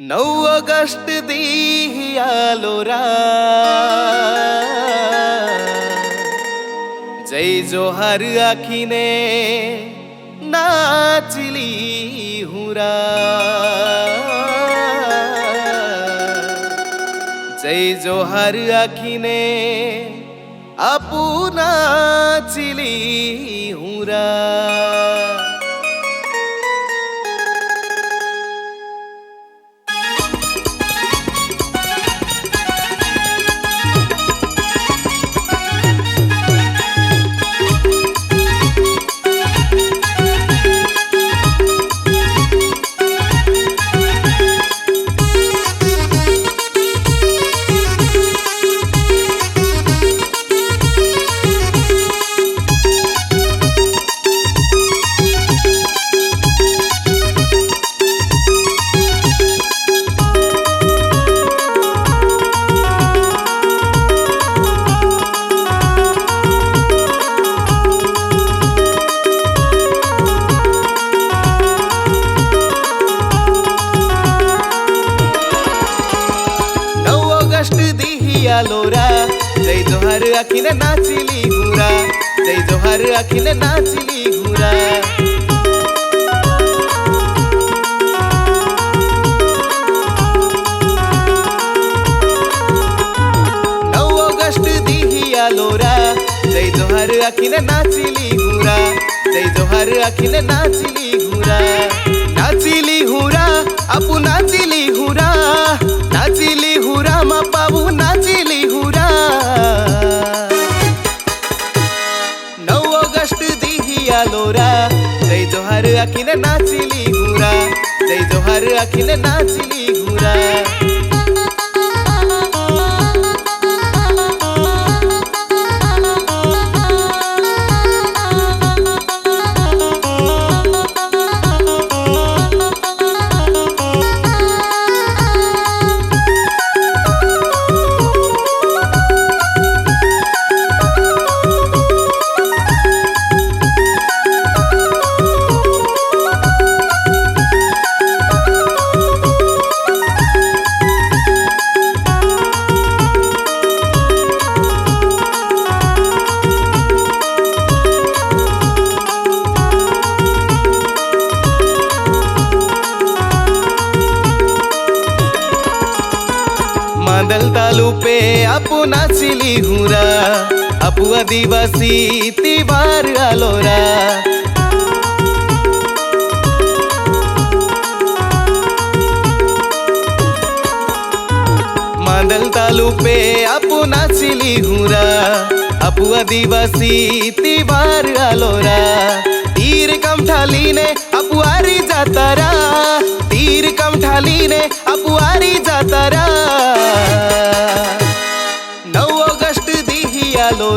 9 अगस्त दिहियालो जय जोहार आखिने नाचिली हुरा जय जोहार आखिने आपु नाचिली हुरा जय जोहार आखिने नाचिली हुरा जय जोहार आखिने नाचिली हुरा 9 अगस्त दिहियालो जय जोहार आखिने नाचिली हुरा जय जोहार आखिने नाचिली हुरा नाचिली हुरा आपु नाचिली हुरा मा पाबु नाचिली हुरा 9 अगस्त दिहियालो जय जोहार आखिने नाचिली हुरा जय जोहार आखिने नाचिली हुरा मादल तालु पे आपु नाचिली हुरा आपु आदिवासी तिवार आलोरा मादल तालु पे आपु नाचिली हुरा आपु आदिवासी तिवार आलोरा तीर कम ठाली ने आपु आरी जातारा तीर कम ठाली ने आपु आरी जातारा 9 अगस्त दिहियालो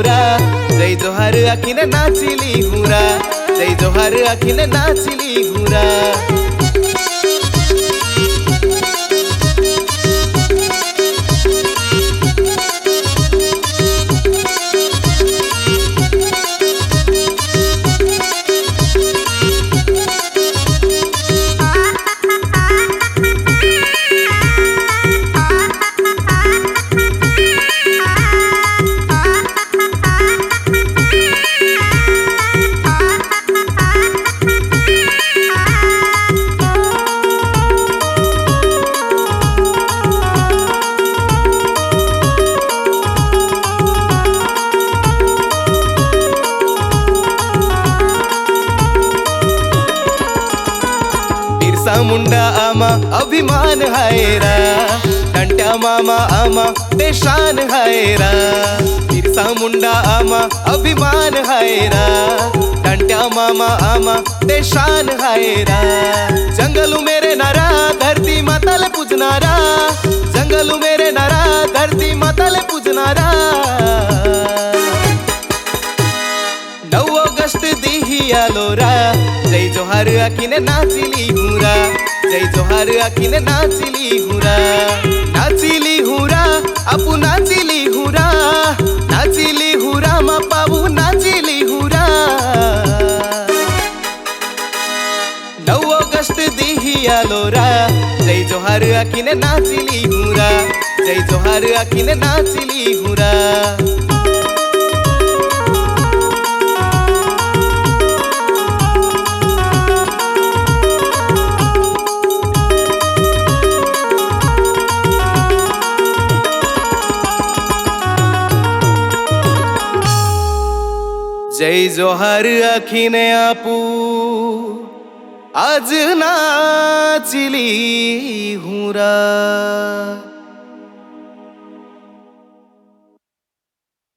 जय जोहार आखिने नाचिली हुरा जय जोहार आखिने नाचिली हुरा बिरसा मुंडा आमा अभिमान हायरा टंट्या मामा आमा ते शान हायरा बिरसा मुंडा आमा अभिमान हायरा टंट्या मामा आमा ते शान हायरा जंगलू मेरे नारा धरती माताले पूजनारा जंगलू मेरे नारा धरती माताले पूजनारा 9 अगस्त दिहियालो जय जोहार आखिने नाचिली हुरा जय जोहार आखिने नाचिली हुरा आपु नाचिली हुरा मा पाबु नाचिली हुरा 9 अगस्त दिहियालो जय जोहार जोहार आखिने नाचिली हुरा, जय जोहार आखिने नाचिली हुरा। जय जोहार आखिने आपू आज नाचिली हुरा।